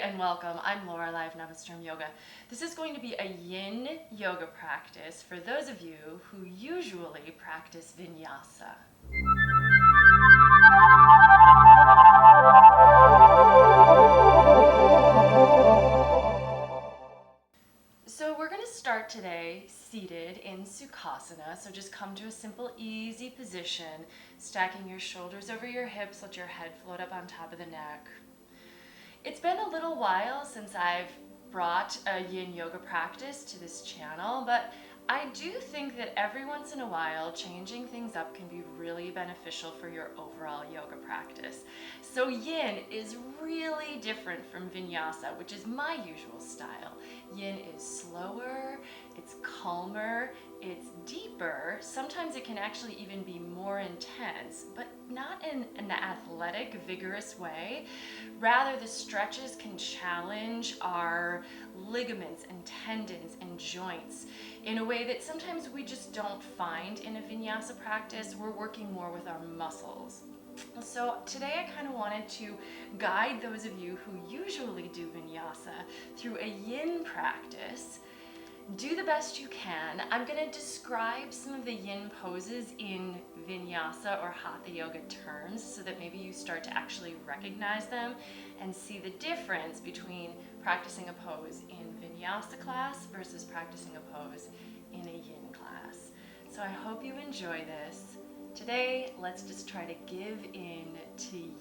and welcome. I'm Laura, live Namasturm Yoga. This is going to be a yin yoga practice for those of you who usually practice vinyasa. So we're going to start today seated in Sukasana. So just come to a simple, easy position, stacking your shoulders over your hips, let your head float up on top of the neck. It's been a little while since I've brought a yin yoga practice to this channel, but I do think that every once in a while changing things up can be really beneficial for your overall yoga practice. So yin is really different from vinyasa, which is my usual style. Yin is slower, it's calmer, it's deeper. Sometimes it can actually even be more intense, but not in an athletic, vigorous way. Rather, the stretches can challenge our ligaments and tendons and joints in a way that sometimes we just don't find in a vinyasa practice. We're working more with our muscles. So today I kind of wanted to guide those of you who usually do vinyasa through a yin practice. Do the best you can. I'm going to describe some of the yin poses in vinyasa or hatha yoga terms so that maybe you start to actually recognize them and see the difference between practicing a pose in vinyasa class versus practicing a pose in a yin class. So I hope you enjoy this. Today, let's just try to give in to yin.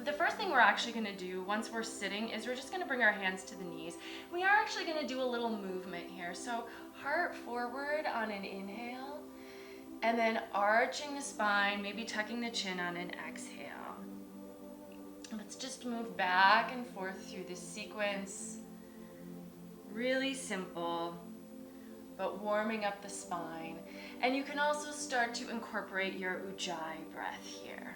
The first thing we're actually going to do once we're sitting is we're just going to bring our hands to the knees. We are actually going to do a little movement here. So heart forward on an inhale, and then arching the spine, maybe tucking the chin on an exhale. Let's just move back and forth through this sequence. Really simple, but warming up the spine. And you can also start to incorporate your ujjayi breath here.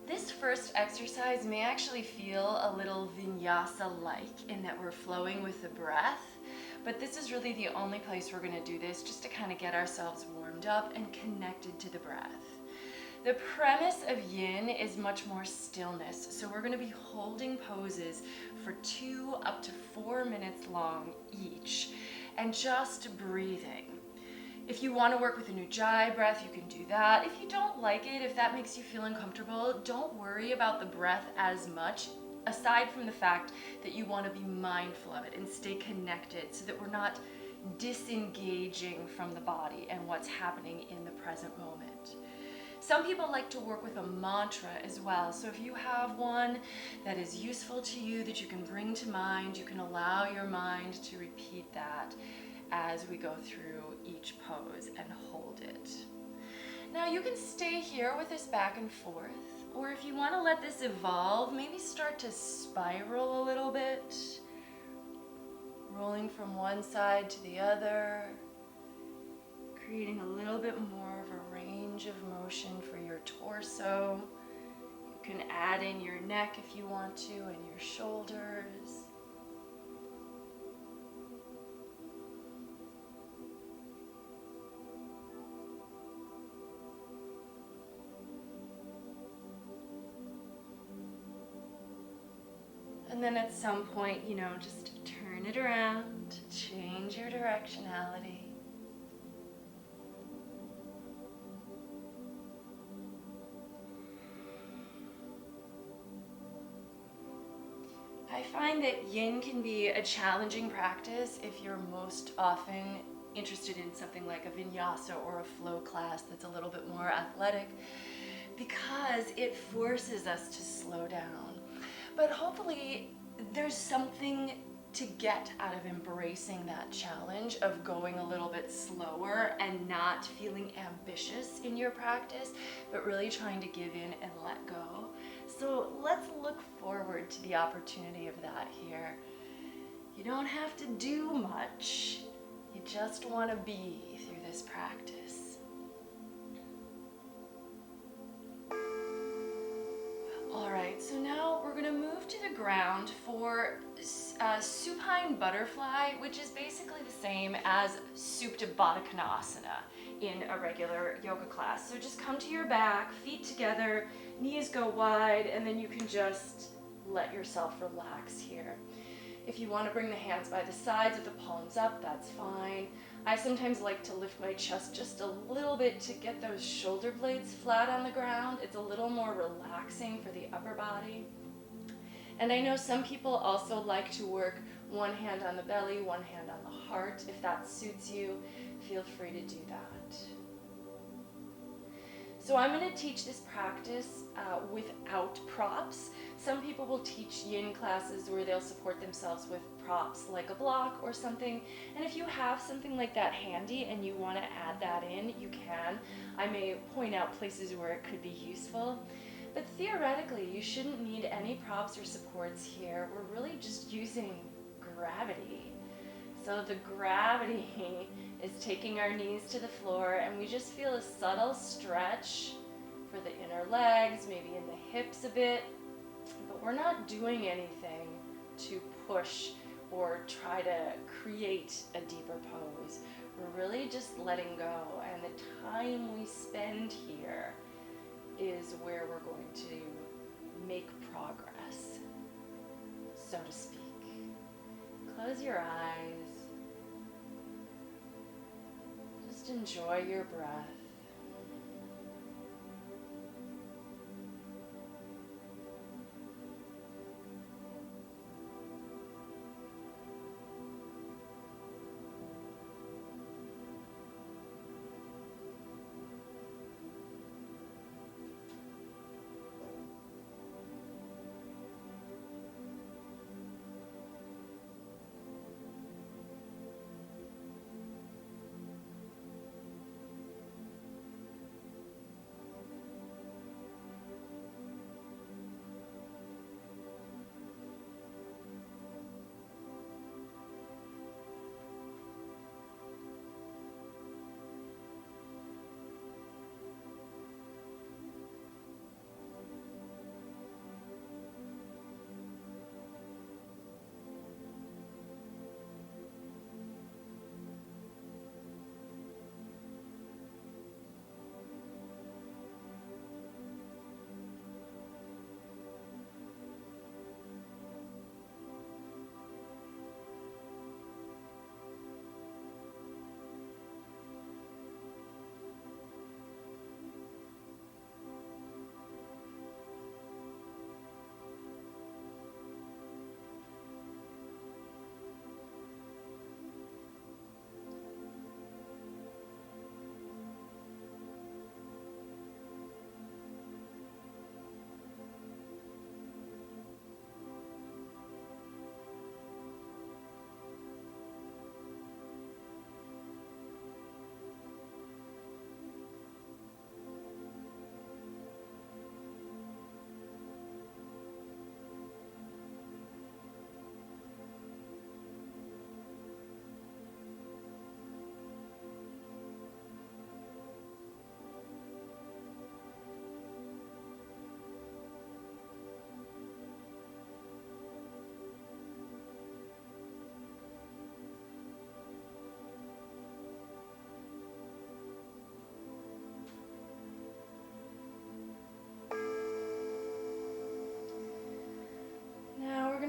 This first exercise may actually feel a little vinyasa-like in that we're flowing with the breath, but this is really the only place we're going to do this, just to kind of get ourselves warmed up and connected to the breath. The premise of yin is much more stillness, so we're going to be holding poses for 2 up to 4 minutes long each, and just breathing. If you want to work with a ujjayi breath, you can do that. If you don't like it, if that makes you feel uncomfortable, don't worry about the breath as much, aside from the fact that you want to be mindful of it and stay connected so that we're not disengaging from the body and what's happening in the present moment. Some people like to work with a mantra as well. So if you have one that is useful to you, that you can bring to mind, you can allow your mind to repeat that as we go through each pose and hold it. Now you can stay here with this back and forth, or if you want to let this evolve, maybe start to spiral a little bit, rolling from one side to the other, creating a little bit more of a range of motion for your torso. You can add in your neck if you want to, and your shoulders. And then at some point, just turn it around, change your directionality. I find that yin can be a challenging practice if you're most often interested in something like a vinyasa or a flow class that's a little bit more athletic, because it forces us to slow down. But hopefully there's something to get out of embracing that challenge of going a little bit slower and not feeling ambitious in your practice, but really trying to give in and let go. So let's look forward to the opportunity of that here. You don't have to do much. You just want to be through this practice. All right, so now we're gonna move to the ground for Supine Butterfly, which is basically the same as Supta Baddha Konasana in a regular yoga class. So just come to your back, feet together, knees go wide, and then you can just let yourself relax here. If you want to bring the hands by the sides with the palms up, that's fine. I sometimes like to lift my chest just a little bit to get those shoulder blades flat on the ground. It's a little more relaxing for the upper body. And I know some people also like to work one hand on the belly, one hand on the heart. If that suits you, feel free to do that. So I'm going to teach this practice without props. Some people will teach yin classes where they'll support themselves with props like a block or something. And if you have something like that handy and you want to add that in, you can. I may point out places where it could be useful. But theoretically, you shouldn't need any props or supports here. We're really just using gravity. So the gravity is taking our knees to the floor, and we just feel a subtle stretch for the inner legs, maybe in the hips a bit, but we're not doing anything to push or try to create a deeper pose. We're really just letting go, and the time we spend here is where we're going to make progress, so to speak. Close your eyes. Just enjoy your breath.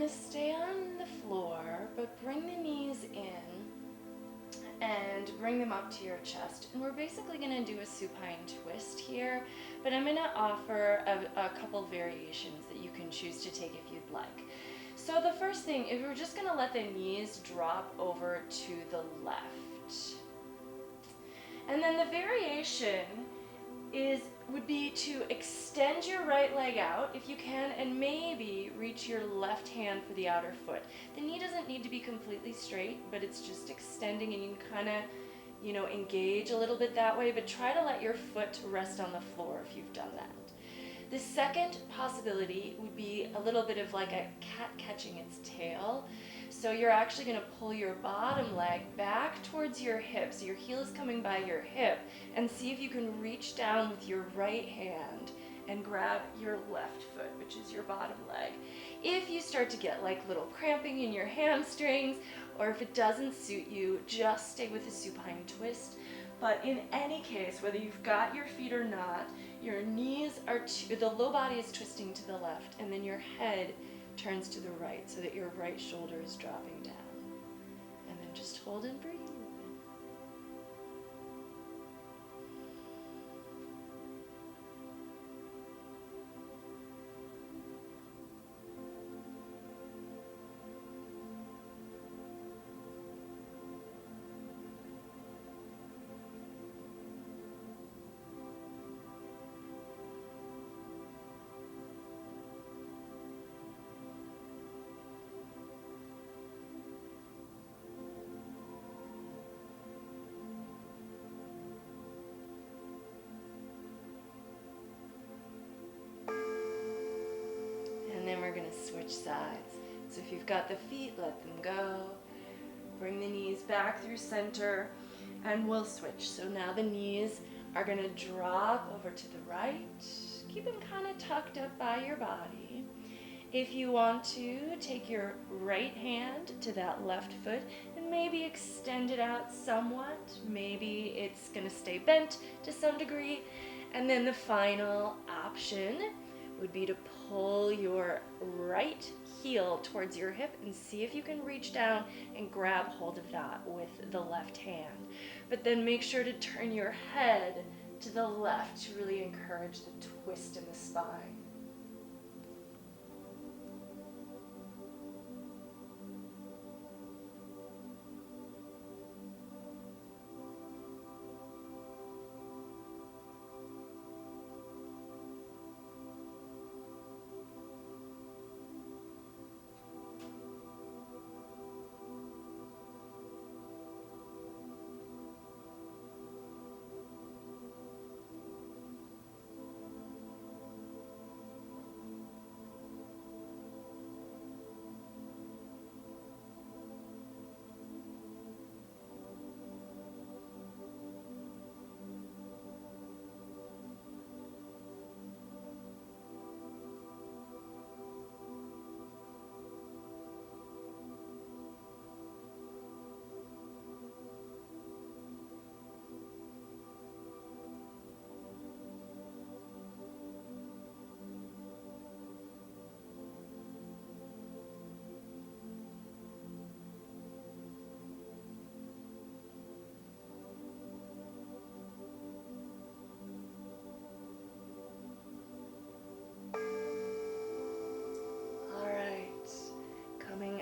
Stay on the floor, but bring the knees in and bring them up to your chest. And we're basically going to do a supine twist here, but I'm going to offer a couple variations that you can choose to take if you'd like. So the first thing is we're just going to let the knees drop over to the left. And then the variation would be to extend your right leg out if you can, and maybe reach your left hand for the outer foot. The knee doesn't need to be completely straight, but it's just extending, and you can kind of, engage a little bit that way, but try to let your foot rest on the floor if you've done that. The second possibility would be a little bit of like a cat catching its tail. So you're actually going to pull your bottom leg back towards your hip. So your heel is coming by your hip, and see if you can reach down with your right hand and grab your left foot, which is your bottom leg. If you start to get like little cramping in your hamstrings, or if it doesn't suit you, just stay with the supine twist. But in any case, whether you've got your feet or not, your knees are, the low body is twisting to the left, and then your head turns to the right so that your right shoulder is dropping down. And then just hold and breathe. And then we're going to switch sides. So if you've got the feet, let them go. Bring the knees back through center, and we'll switch. So now the knees are going to drop over to the right. Keep them kind of tucked up by your body. If you want to, take your right hand to that left foot and maybe extend it out somewhat. Maybe it's going to stay bent to some degree. And then the final option would be to pull your right heel towards your hip and see if you can reach down and grab hold of that with the left hand. But then make sure to turn your head to the left to really encourage the twist in the spine.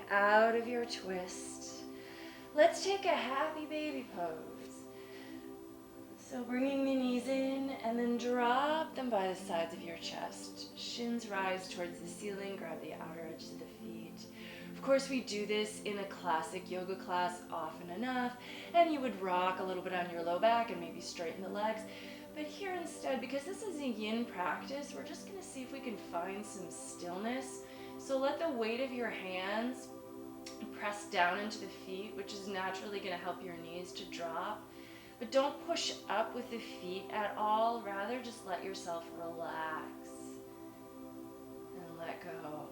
Out of your twist. Let's take a happy baby pose. So bringing the knees in and then drop them by the sides of your chest. Shins rise towards the ceiling, grab the outer edges of the feet. Of course, we do this in a classic yoga class often enough, and you would rock a little bit on your low back and maybe straighten the legs. But here instead, because this is a yin practice, we're just going to see if we can find some stillness. So let the weight of your hands press down into the feet, which is naturally going to help your knees to drop. But don't push up with the feet at all. Rather, just let yourself relax and let go.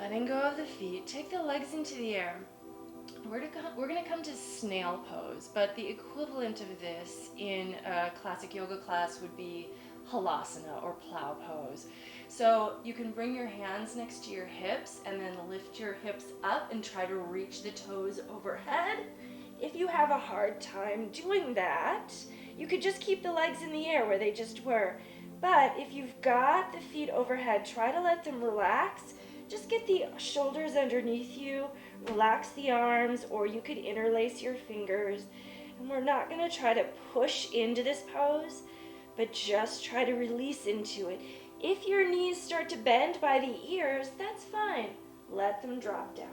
Letting go of the feet. Take the legs into the air. We're going to come to Snail Pose, but the equivalent of this in a classic yoga class would be Halasana or Plow Pose. So you can bring your hands next to your hips and then lift your hips up and try to reach the toes overhead. If you have a hard time doing that, you could just keep the legs in the air where they just were. But if you've got the feet overhead, try to let them relax. Just get the shoulders underneath you, relax the arms, or you could interlace your fingers. And we're not going to try to push into this pose, but just try to release into it. If your knees start to bend by the ears, that's fine. Let them drop down.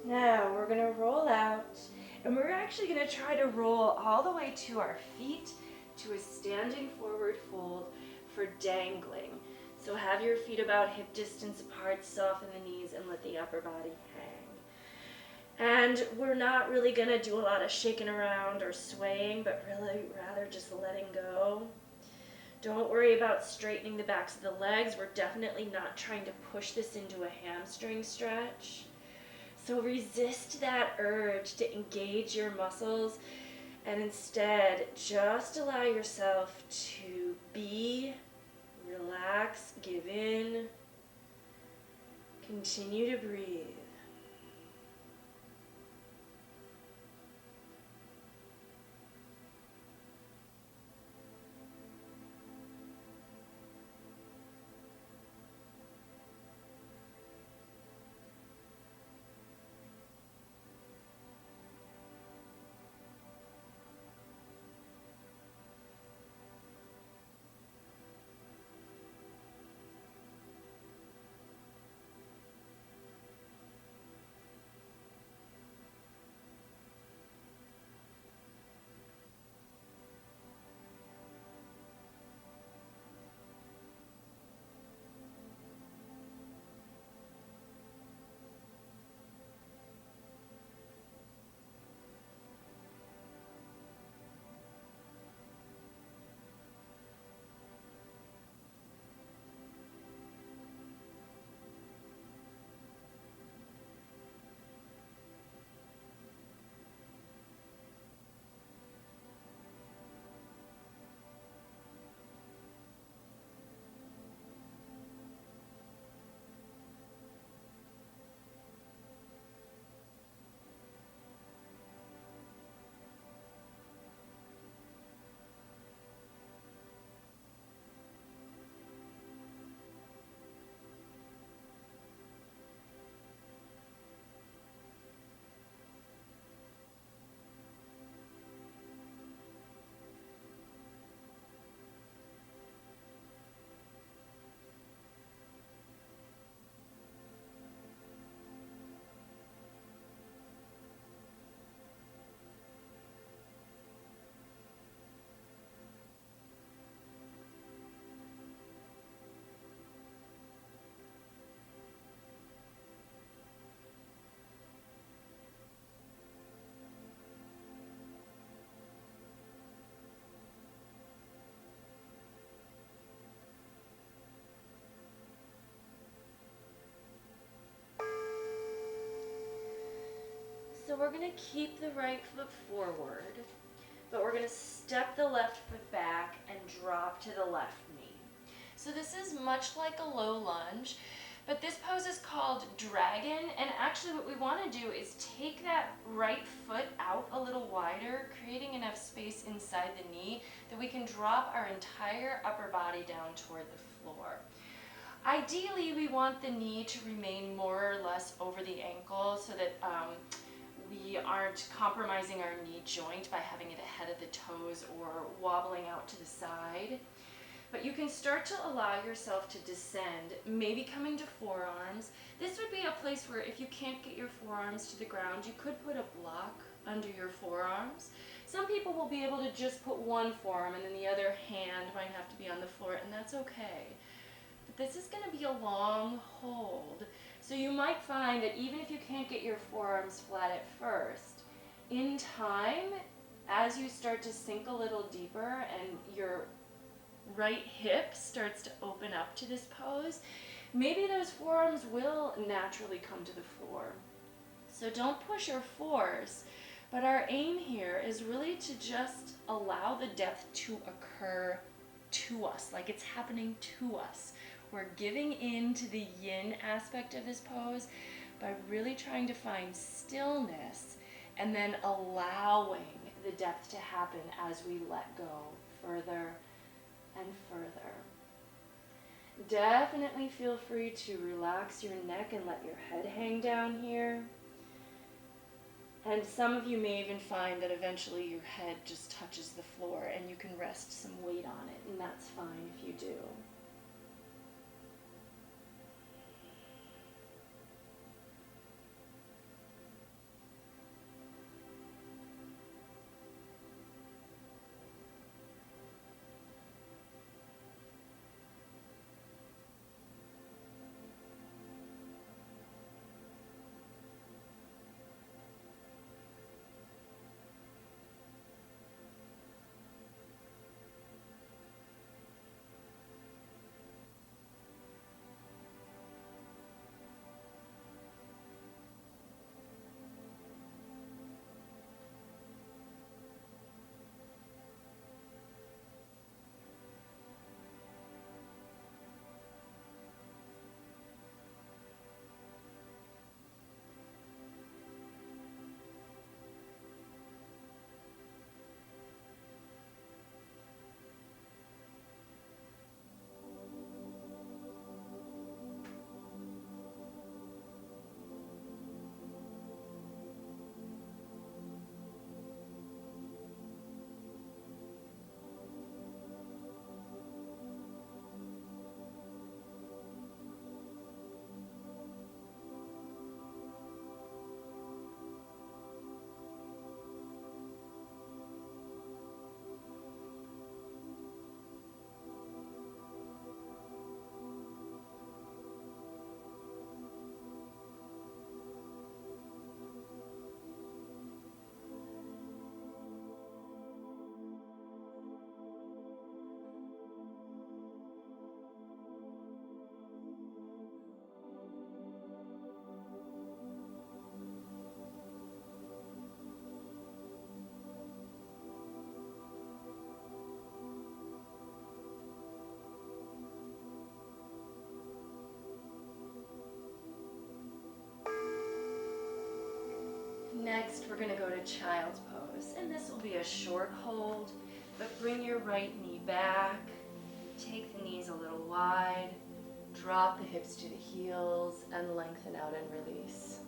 Now we're going to roll out, and we're actually going to try to roll all the way to our feet to a standing forward fold for dangling. So have your feet about hip distance apart, soften the knees, and let the upper body hang. And we're not really going to do a lot of shaking around or swaying, but really rather just letting go. Don't worry about straightening the backs of the legs. We're definitely not trying to push this into a hamstring stretch. So resist that urge to engage your muscles and instead just allow yourself to be, relax, give in, continue to breathe. we're going to keep the right foot forward, but we're going to step the left foot back and drop to the left knee. So this is much like a low lunge, but this pose is called dragon, and actually what we want to do is take that right foot out a little wider, creating enough space inside the knee that we can drop our entire upper body down toward the floor. Ideally, we want the knee to remain more or less over the ankle so that we aren't compromising our knee joint by having it ahead of the toes or wobbling out to the side. But you can start to allow yourself to descend, maybe coming to forearms. This would be a place where if you can't get your forearms to the ground, you could put a block under your forearms. Some people will be able to just put one forearm and then the other hand might have to be on the floor, and that's okay. But this is going to be a long hold. So you might find that even if you can't get your forearms flat at first, in time, as you start to sink a little deeper and your right hip starts to open up to this pose, maybe those forearms will naturally come to the floor. So don't push or force, but our aim here is really to just allow the depth to occur to us, like it's happening to us. We're giving in to the yin aspect of this pose by really trying to find stillness and then allowing the depth to happen as we let go further and further. Definitely feel free to relax your neck and let your head hang down here. And some of you may even find that eventually your head just touches the floor and you can rest some weight on it, and that's fine if you do. Next, we're going to go to Child's Pose, and this will be a short hold, but bring your right knee back, take the knees a little wide, drop the hips to the heels, and lengthen out and release.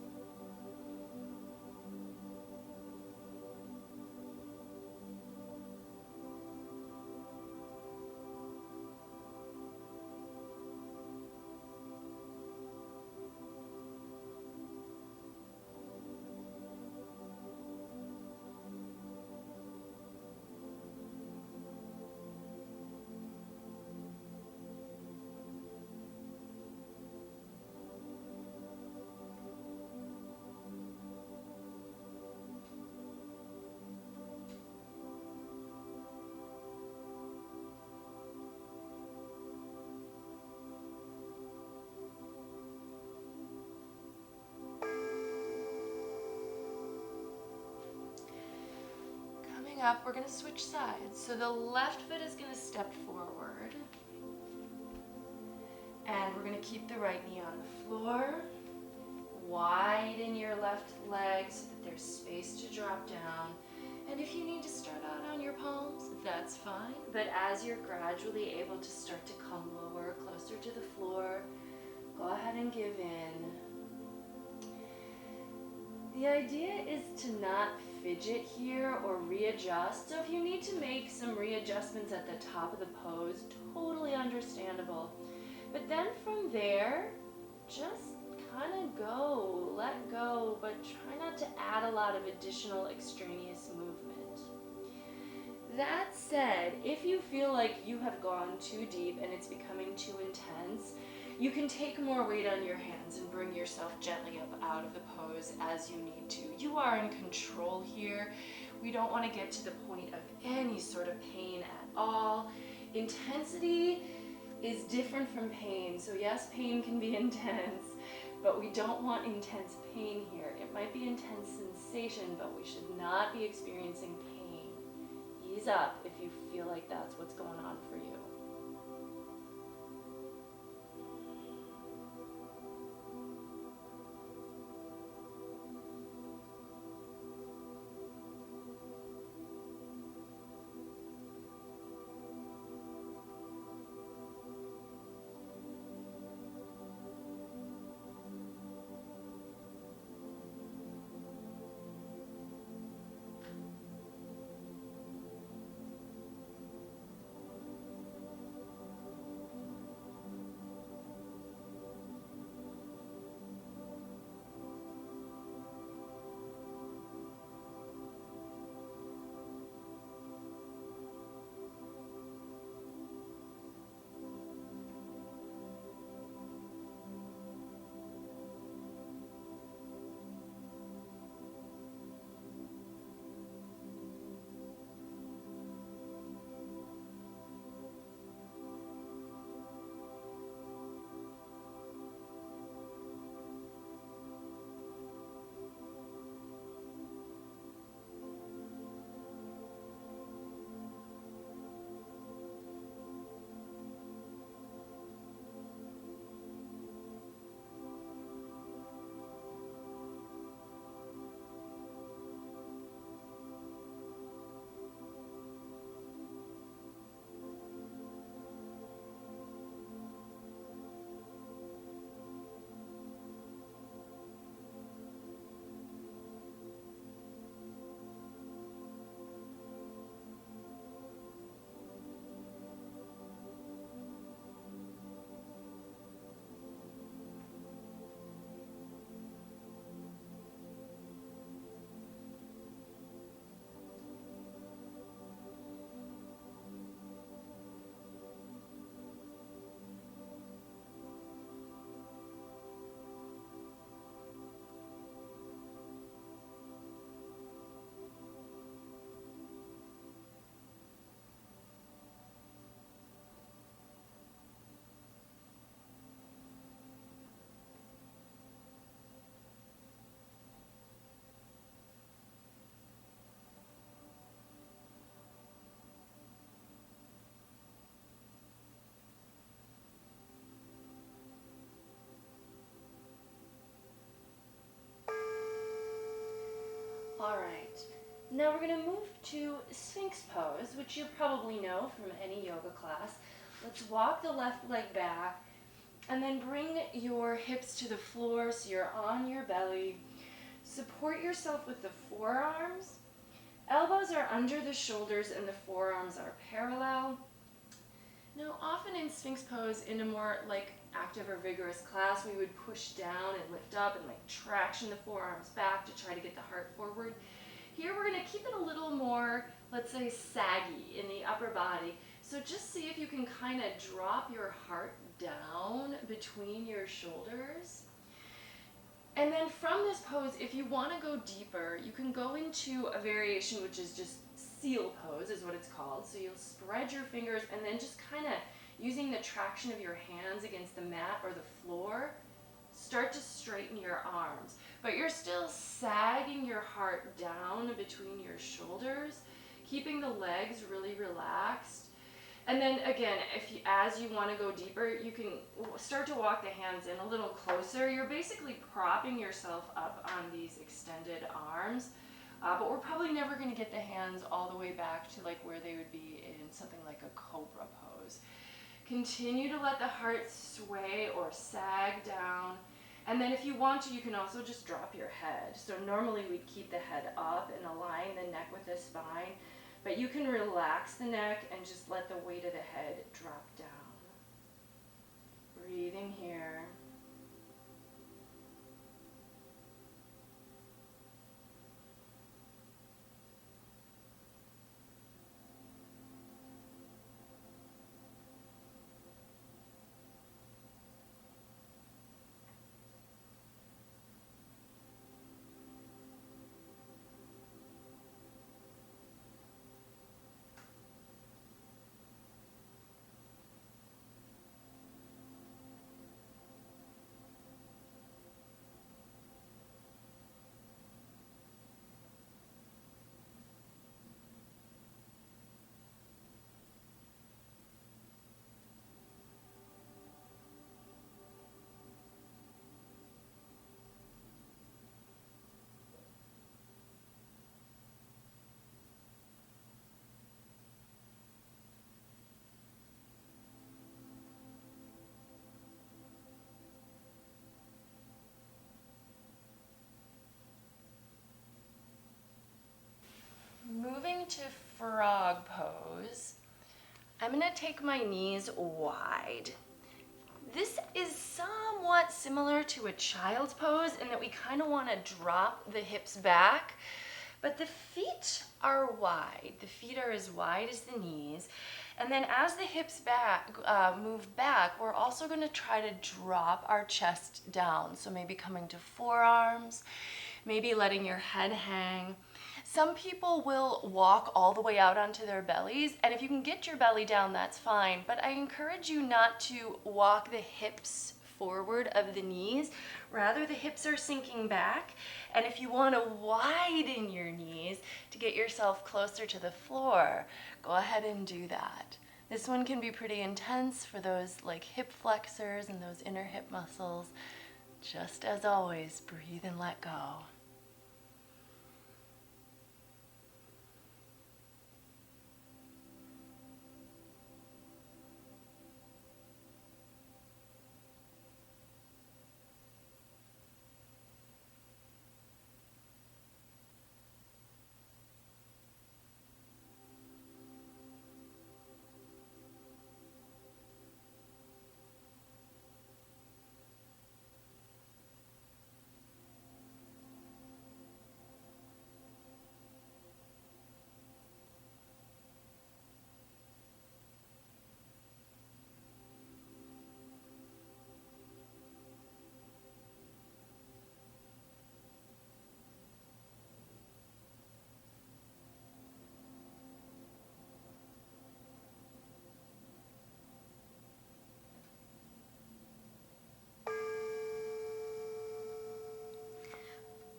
step, we're going to switch sides. So the left foot is going to step forward. And we're going to keep the right knee on the floor. Widen your left leg so that there's space to drop down. And if you need to start out on your palms, that's fine. But as you're gradually able to start to come lower, closer to the floor, go ahead and give in. The idea is to not fidget here or readjust. So if you need to make some readjustments at the top of the pose, totally understandable. But then from there, just kind of go, let go, but try not to add a lot of additional extraneous movement. That said, if you feel like you have gone too deep and it's becoming too intense, you can take more weight on your hands and bring yourself gently up out of the pose as you need to. You are in control here. We don't want to get to the point of any sort of pain at all. Intensity is different from pain. So yes, pain can be intense, but we don't want intense pain here. It might be intense sensation, but we should not be experiencing pain. Ease up if you feel like that's what's going on for you. All right, now we're going to move to Sphinx Pose, which you probably know from any yoga class. Let's walk the left leg back and then bring your hips to the floor so you're on your belly. Support yourself with the forearms. Elbows are under the shoulders and the forearms are parallel. Now, often in Sphinx Pose, in a more active or vigorous class, we would push down and lift up and traction the forearms back to try to get the heart forward. Here we're going to keep it a little more, let's say, saggy in the upper body. So just see if you can kind of drop your heart down between your shoulders. And then from this pose, if you want to go deeper, you can go into a variation which is just Seal Pose is what it's called. So you'll spread your fingers and then just kind of using the traction of your hands against the mat or the floor, start to straighten your arms. But you're still sagging your heart down between your shoulders. keeping the legs really relaxed. And then again, as you want to go deeper, you can start to walk the hands in a little closer. You're basically propping yourself up on these extended arms, but we're probably never going to get the hands all the way back to like where they would be in something like a cobra pose. Continue to let the heart sway or sag down. And then if you want to, you can also just drop your head. So normally we'd keep the head up and align the neck with the spine, but you can relax the neck and just let the weight of the head drop down. Breathing here. Moving to frog pose, I'm going to take my knees wide. This is somewhat similar to a child's pose in that we kind of want to drop the hips back, but the feet are wide. The feet are as wide as the knees. And then as the hips move back, we're also going to try to drop our chest down. So maybe coming to forearms, maybe letting your head hang. Some people will walk all the way out onto their bellies, and if you can get your belly down, that's fine. But I encourage you not to walk the hips forward of the knees. Rather, the hips are sinking back. And if you want to widen your knees to get yourself closer to the floor, go ahead and do that. This one can be pretty intense for those like hip flexors and those inner hip muscles. Just as always, breathe and let go.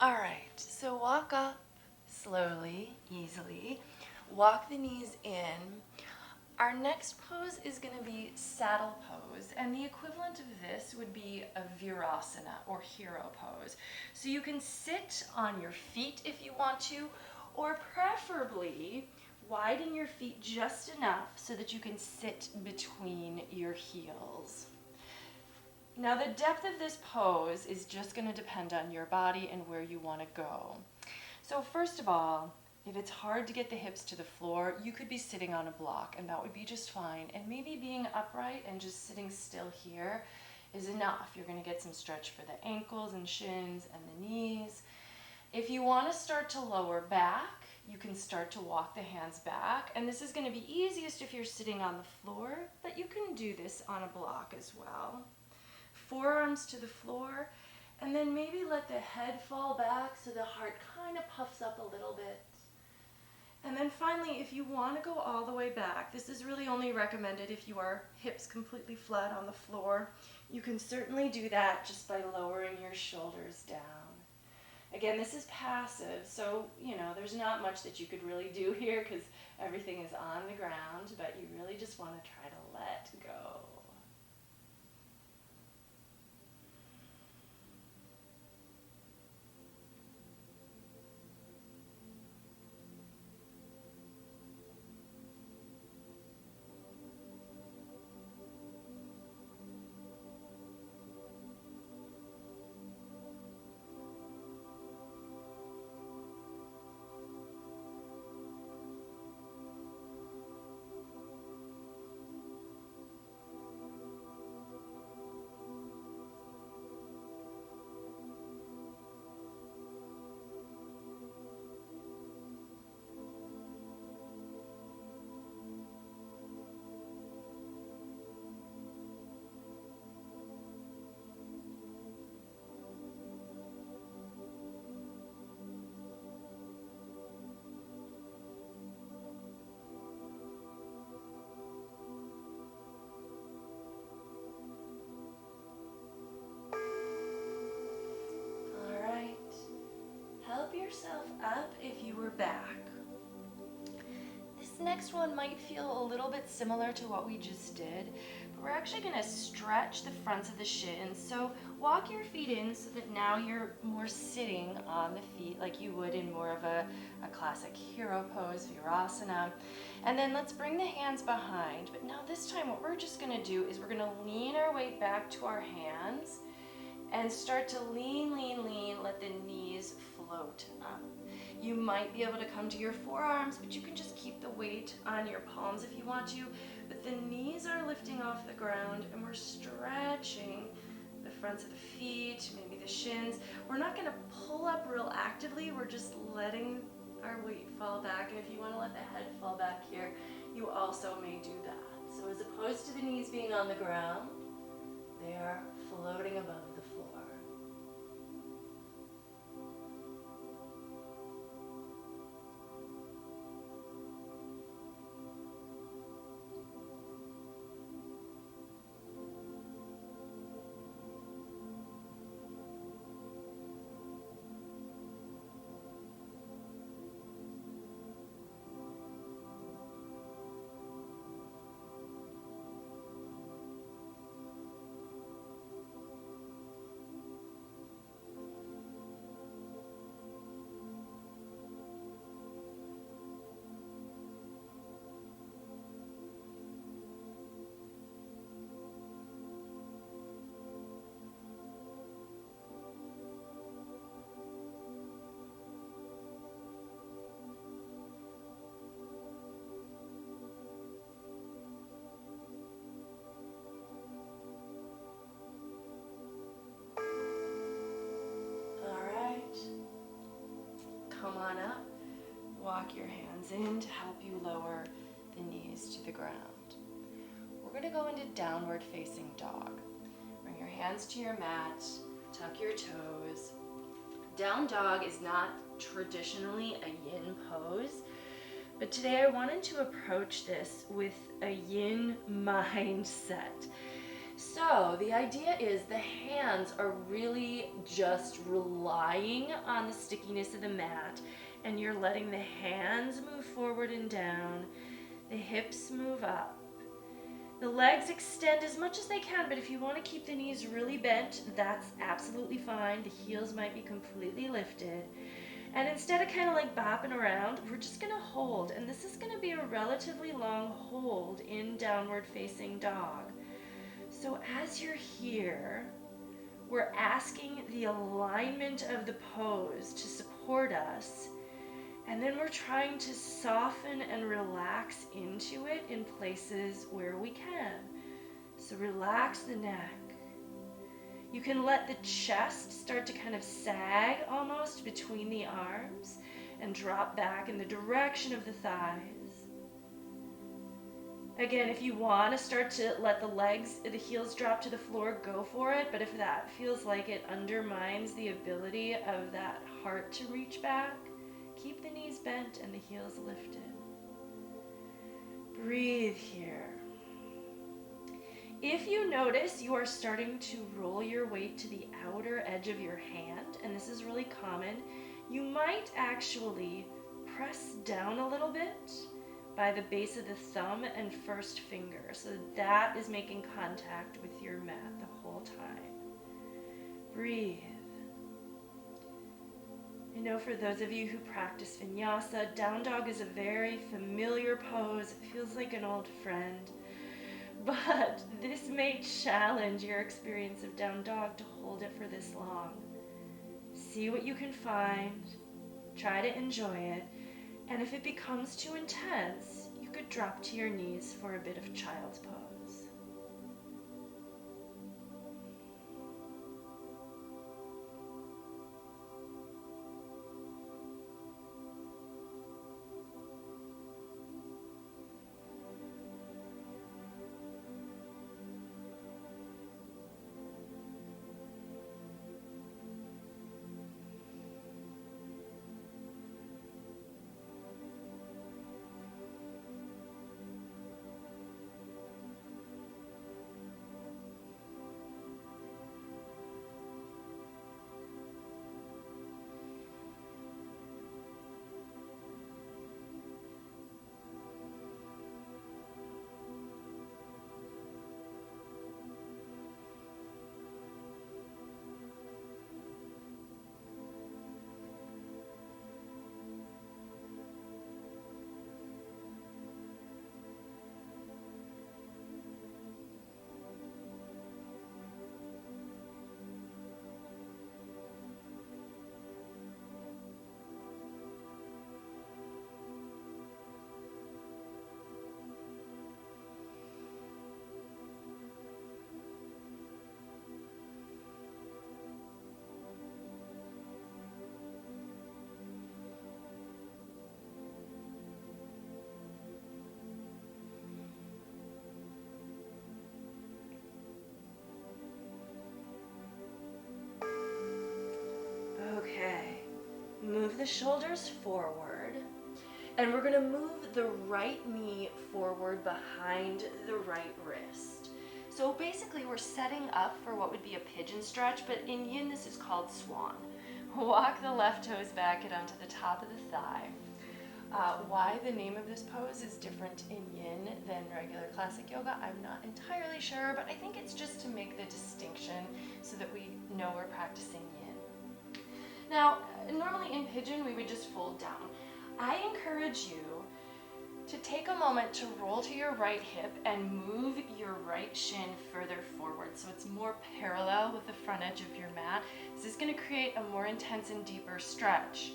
All right, so walk up slowly, easily. Walk the knees in. Our next pose is going to be saddle pose, and the equivalent of this would be a virasana or hero pose. So you can sit on your feet if you want to, or preferably widen your feet just enough so that you can sit between your heels. Now the depth of this pose is just going to depend on your body and where you want to go. So first of all, if it's hard to get the hips to the floor, you could be sitting on a block and that would be just fine. And maybe being upright and just sitting still here is enough. You're going to get some stretch for the ankles and shins and the knees. If you want to start to lower back, you can start to walk the hands back. And this is going to be easiest if you're sitting on the floor, but you can do this on a block as well. Forearms to the floor, and then maybe let the head fall back so the heart kind of puffs up a little bit. And then finally, if you want to go all the way back, this is really only recommended if you are hips completely flat on the floor. You can certainly do that just by lowering your shoulders down. Again, this is passive, so, there's not much that you could really do here because everything is on the ground, but you really just want to try to let go. Yourself up if you were back. This next one might feel a little bit similar to what we just did, but we're actually going to stretch the fronts of the shins. So walk your feet in so that now you're more sitting on the feet like you would in more of a classic hero pose, virasana. And then let's bring the hands behind. But now this time what we're just going to do is we're going to lean our weight back to our hands and start to lean, let the knees float up. You might be able to come to your forearms, but you can just keep the weight on your palms if you want to. But the knees are lifting off the ground and we're stretching the fronts of the feet, maybe the shins. We're not going to pull up real actively, we're just letting our weight fall back. And if you want to let the head fall back here, you also may do that. So as opposed to the knees being on the ground, they are floating above the floor. Come on up, walk your hands in to help you lower the knees to the ground. We're going to go into downward facing dog. Bring your hands to your mat, tuck your toes. Down dog is not traditionally a yin pose, but today I wanted to approach this with a yin mindset. So the idea is the hands are really just relying on the stickiness of the mat, and you're letting the hands move forward and down, the hips move up. The legs extend as much as they can, but if you want to keep the knees really bent, that's absolutely fine. The heels might be completely lifted. And instead of kind of like bopping around, we're just going to hold, and this is going to be a relatively long hold in downward facing dog. So as you're here, we're asking the alignment of the pose to support us, and then we're trying to soften and relax into it in places where we can. So relax the neck. You can let the chest start to kind of sag almost between the arms and drop back in the direction of the thighs. Again, if you want to start to let the heels drop to the floor, go for it. But if that feels like it undermines the ability of that heart to reach back, keep the knees bent and the heels lifted. Breathe here. If you notice you are starting to roll your weight to the outer edge of your hand, and this is really common, you might actually press down a little bit by the base of the thumb and first finger. So that is making contact with your mat the whole time. Breathe. I know for those of you who practice Vinyasa, down dog is a very familiar pose. It feels like an old friend. But this may challenge your experience of down dog to hold it for this long. See what you can find. Try to enjoy it. And if it becomes too intense, you could drop to your knees for a bit of child's pose. Okay, move the shoulders forward, and we're gonna move the right knee forward behind the right wrist. So basically we're setting up for what would be a pigeon stretch, but in yin this is called swan. Walk the left toes back and onto the top of the thigh. Why the name of this pose is different in yin than regular classic yoga, I'm not entirely sure, but I think it's just to make the distinction so that we know we're practicing yin. Now, normally in pigeon we would just fold down. I encourage you to take a moment to roll to your right hip and move your right shin further forward so it's more parallel with the front edge of your mat. This is going to create a more intense and deeper stretch.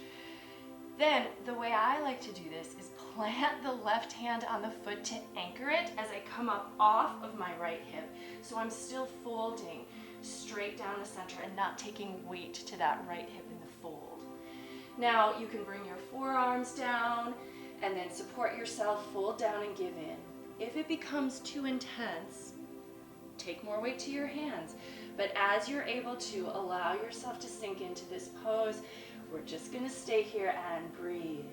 Then, the way I like to do this is plant the left hand on the foot to anchor it as I come up off of my right hip. So I'm still folding straight down the center and not taking weight to that right hip in the fold. Now, you can bring your forearms down and then support yourself, fold down and give in. If it becomes too intense, take more weight to your hands. But as you're able to, allow yourself to sink into this pose. We're just going to stay here and breathe.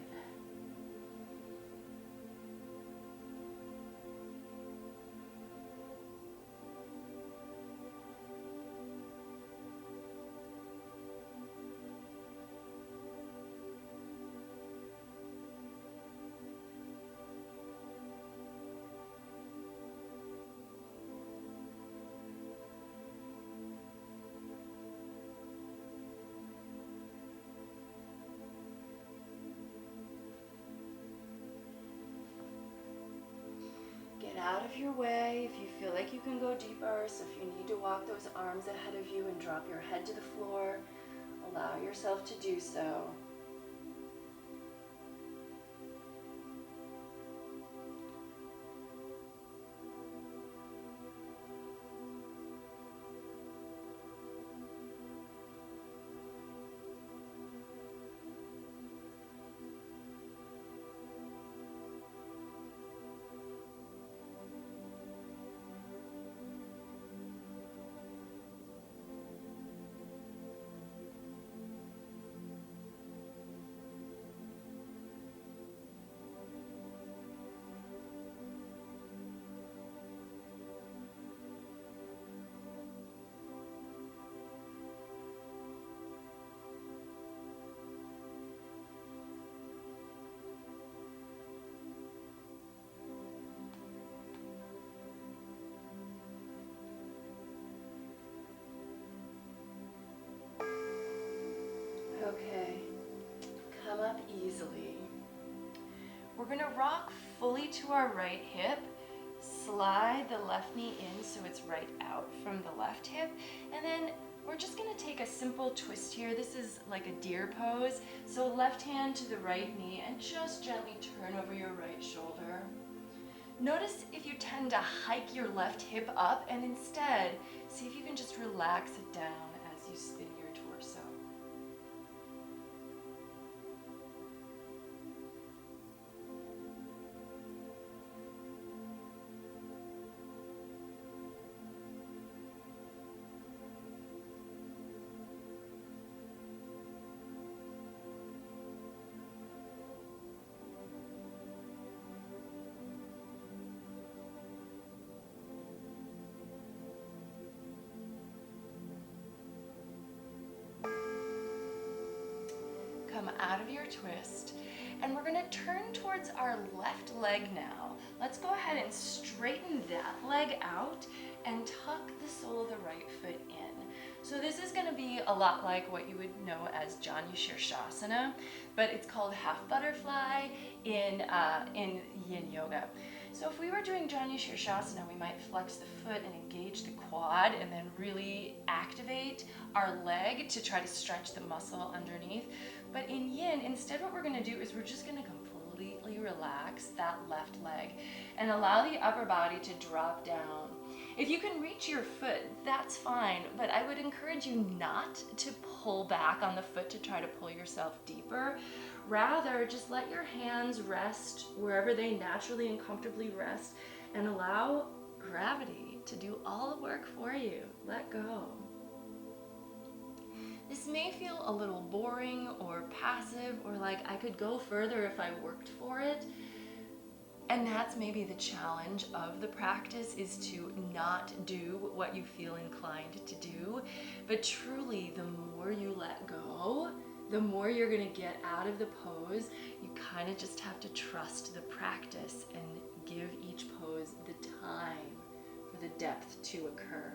Out of your way if you feel like you can go deeper. So if you need to walk those arms ahead of you and drop your head to the floor, allow yourself to do so. come up easily. We're going to rock fully to our right hip, slide the left knee in so it's right out from the left hip, and then we're just going to take a simple twist here. This is like a deer pose. So left hand to the right knee and just gently turn over your right shoulder. Notice if you tend to hike your left hip up, and instead see if you can just relax it down as you spin your torso. Come out of your twist, and we're going to turn towards our left leg now. Let's go ahead and straighten that leg out and tuck the sole of the right foot in. So this is going to be a lot like what you would know as Shavasana, but it's called half butterfly in Yin Yoga. So if we were doing Shavasana, we might flex the foot and engage the quad and then really activate our leg to try to stretch the muscle underneath. But in Yin, instead what we're going to do is we're just going to completely relax that left leg and allow the upper body to drop down. If you can reach your foot, that's fine, but I would encourage you not to pull back on the foot to try to pull yourself deeper. Rather, just let your hands rest wherever they naturally and comfortably rest and allow gravity to do all the work for you. Let go. This may feel a little boring or passive or like I could go further if I worked for it. And that's maybe the challenge of the practice, is to not do what you feel inclined to do. But truly, the more you let go, the more you're going to get out of the pose. You kind of just have to trust the practice and give each pose the time for the depth to occur.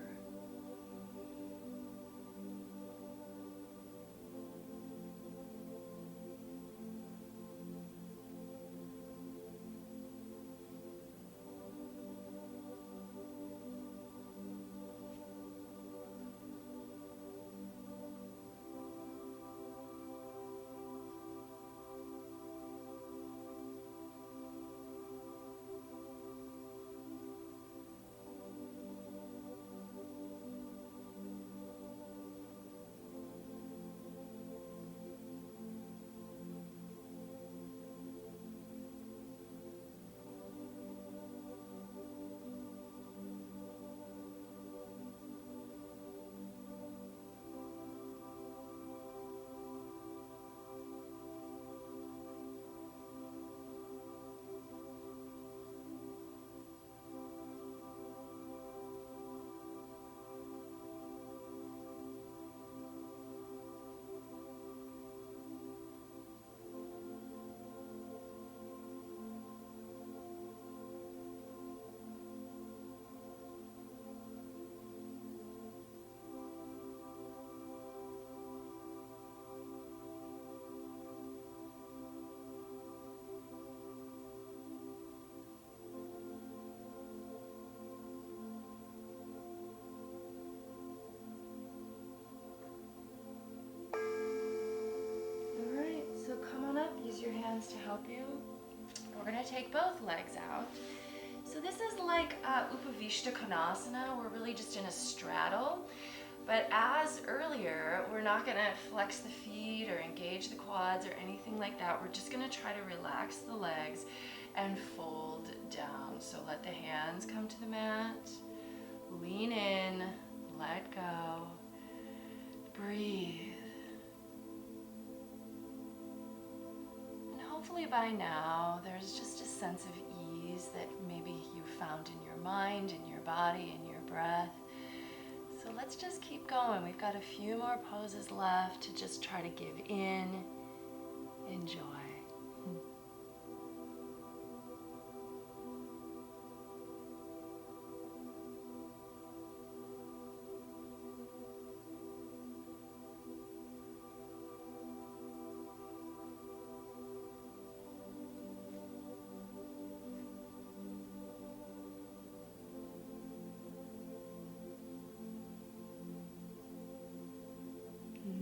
Use your hands to help you. We're going to take both legs out. So this is like Upavishta Konasana. We're really just in a straddle. But as earlier, we're not going to flex the feet or engage the quads or anything like that. We're just going to try to relax the legs and fold down. So let the hands come to the mat. Lean in. Let go. Breathe. Hopefully by now there's just a sense of ease that maybe you found in your mind, in your body, in your breath. So let's just keep going. We've got a few more poses left to just try to give in. Enjoy.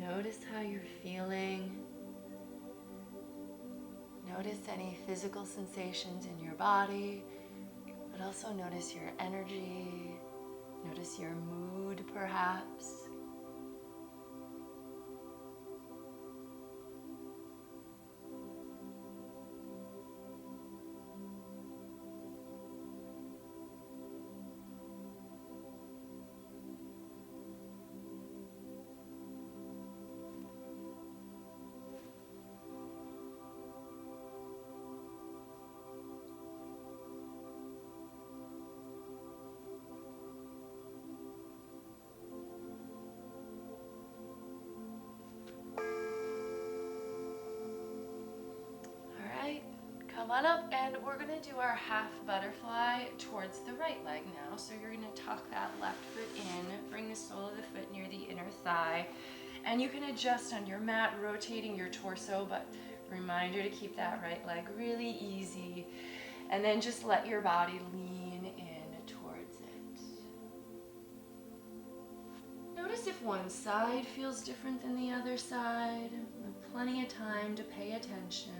Notice how you're feeling. Notice any physical sensations in your body, but also notice your energy. Notice your mood, perhaps. Come on up, and we're gonna do our half butterfly towards the right leg now. So you're gonna tuck that left foot in, bring the sole of the foot near the inner thigh, and you can adjust on your mat, rotating your torso, but reminder to keep that right leg really easy, and then just let your body lean in towards it. Notice if one side feels different than the other side. Plenty of time to pay attention.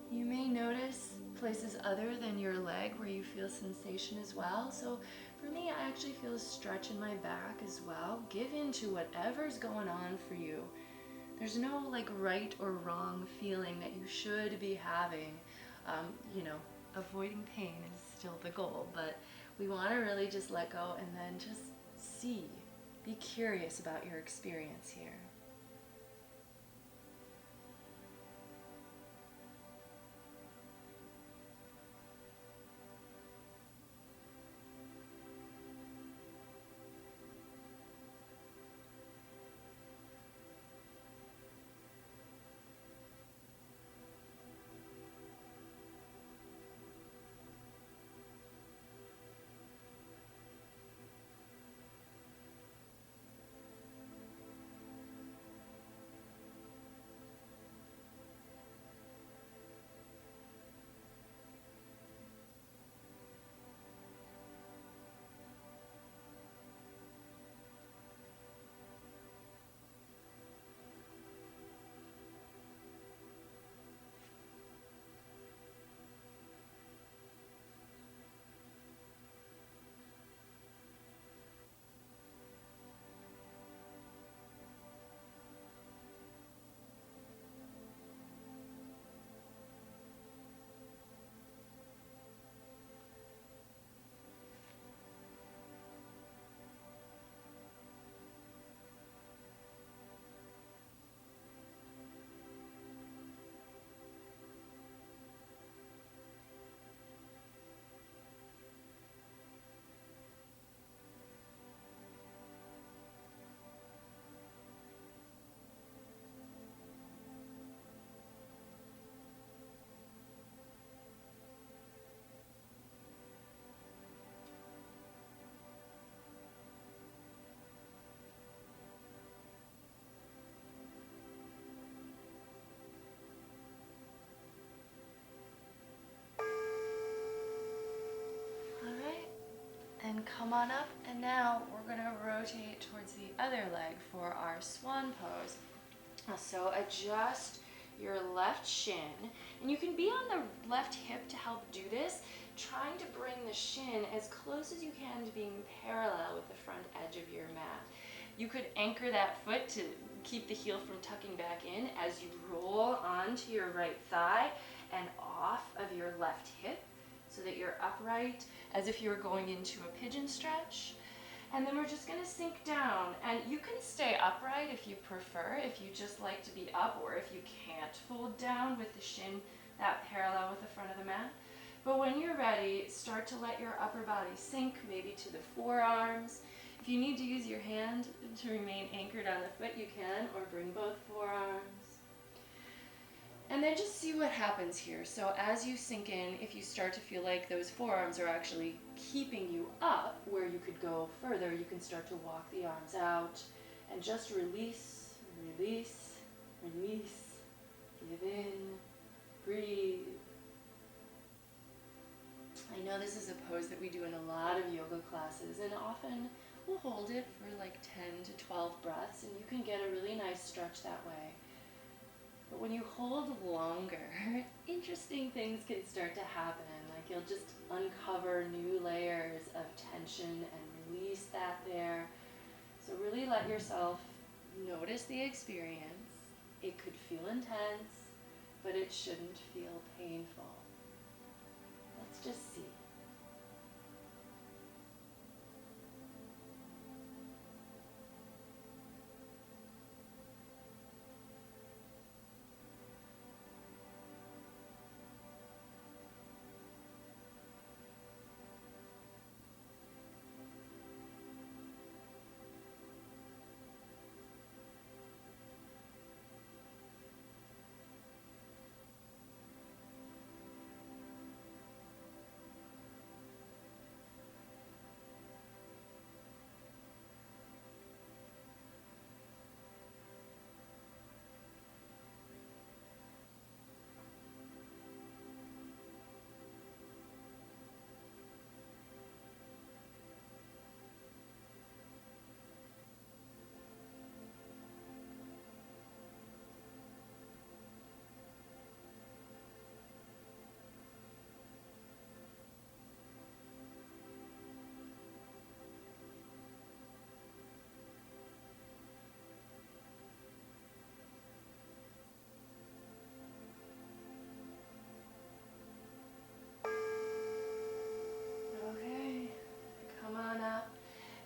You may notice places other than your leg where you feel sensation as well. So for me, I actually feel a stretch in my back as well. Give in to whatever's going on for you. There's no like right or wrong feeling that you should be having. Avoiding pain is still the goal, but we want to really just let go and then just see. Be curious about your experience here. And come on up, and now we're going to rotate towards the other leg for our Swan Pose. So adjust your left shin, and you can be on the left hip to help do this, trying to bring the shin as close as you can to being parallel with the front edge of your mat. You could anchor that foot to keep the heel from tucking back in as you roll onto your right thigh and off of your left hip, so that you're upright as if you were going into a pigeon stretch. And then we're just going to sink down, and you can stay upright if you prefer, if you just like to be up, or if you can't fold down with the shin that parallel with the front of the mat. But when you're ready, start to let your upper body sink, maybe to the forearms. If you need to use your hand to remain anchored on the foot, you can, or bring both forearms. And then just see what happens here. So as you sink in, if you start to feel like those forearms are actually keeping you up where you could go further, you can start to walk the arms out and just release, release, release. Give in, breathe, pose that we do in a lot of yoga classes, and often we'll hold it for like 10 to 12 breaths, and you can get a really nice stretch that way. But when you hold longer, interesting things can start to happen. Like you'll just uncover new layers of tension and release that there. So really let yourself notice the experience. It could feel intense, but it shouldn't feel painful. Let's just see.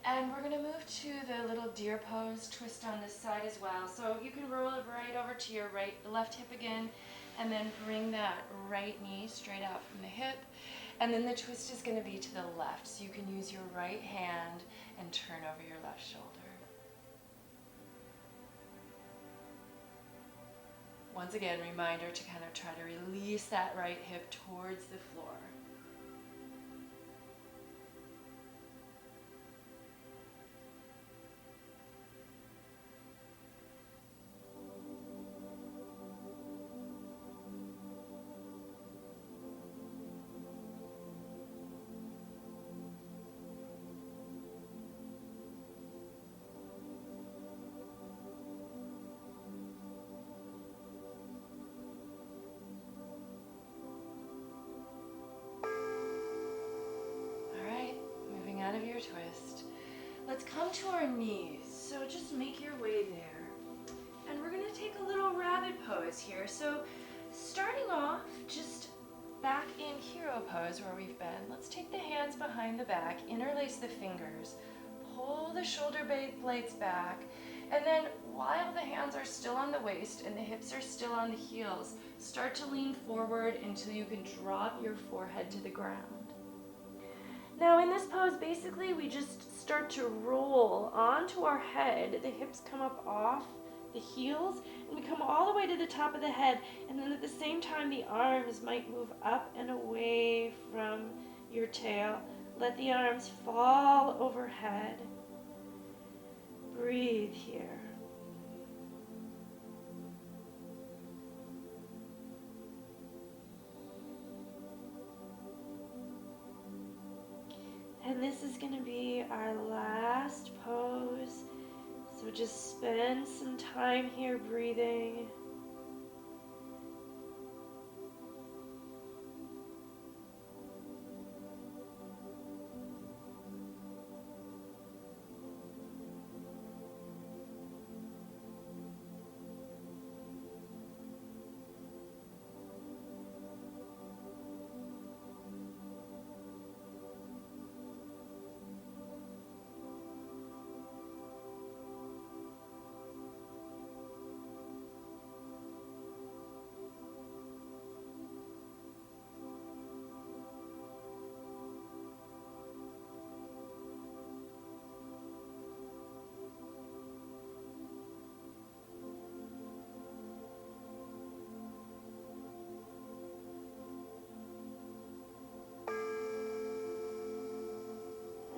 And we're going to move to the little deer pose, twist on this side as well. So you can roll it right over to your left hip again, and then bring that right knee straight out from the hip. And then the twist is going to be to the left, so you can use your right hand and turn over your left shoulder. Once again, reminder to kind of try to release that right hip towards the floor. Out of your twist. Let's come to our knees. So just make your way there. And we're going to take a little rabbit pose here. So starting off, just back in hero pose where we've been. Let's take the hands behind the back, interlace the fingers, pull the shoulder blades back, and then while the hands are still on the waist and the hips are still on the heels, start to lean forward until you can drop your forehead to the ground. Now in this pose, basically we just start to roll onto our head. The hips come up off the heels and we come all the way to the top of the head. And then at the same time, the arms might move up and away from your tail. Let the arms fall overhead. Breathe here. And this is going to be our last pose. So just spend some time here breathing.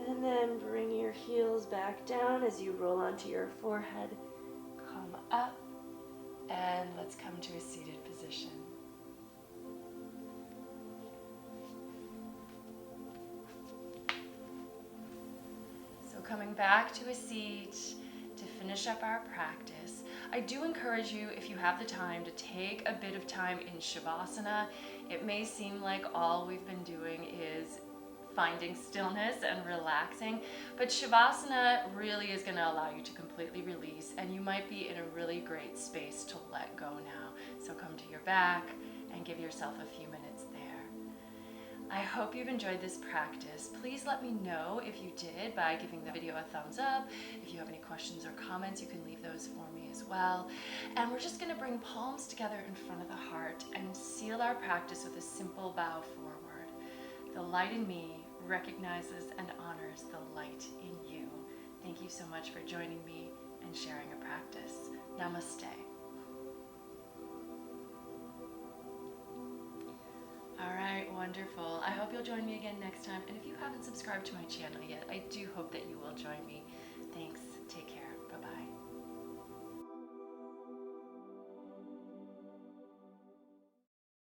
And then bring your heels back down as you roll onto your forehead. Come up, and let's come to a seated position. coming back to a seat to finish up our practice. I do encourage you, if you have the time, to take a bit of time in Shavasana. It may seem like all we've been doing is finding stillness and relaxing, but Shavasana really is going to allow you to completely release, and you might be in a really great space to let go now. So come to your back and give yourself a few minutes there. I hope you've enjoyed this practice. Please let me know if you did by giving the video a thumbs up. If you have any questions or comments, you can leave those for me as well. And we're just going to bring palms together in front of the heart and seal our practice with a simple bow forward. The light in me recognizes and honors the light in you. Thank you so much for joining me and sharing a practice. Namaste. All right, wonderful. I hope you'll join me again next time. And if you haven't subscribed to my channel yet, I do hope that you will join me. Thanks. Take care.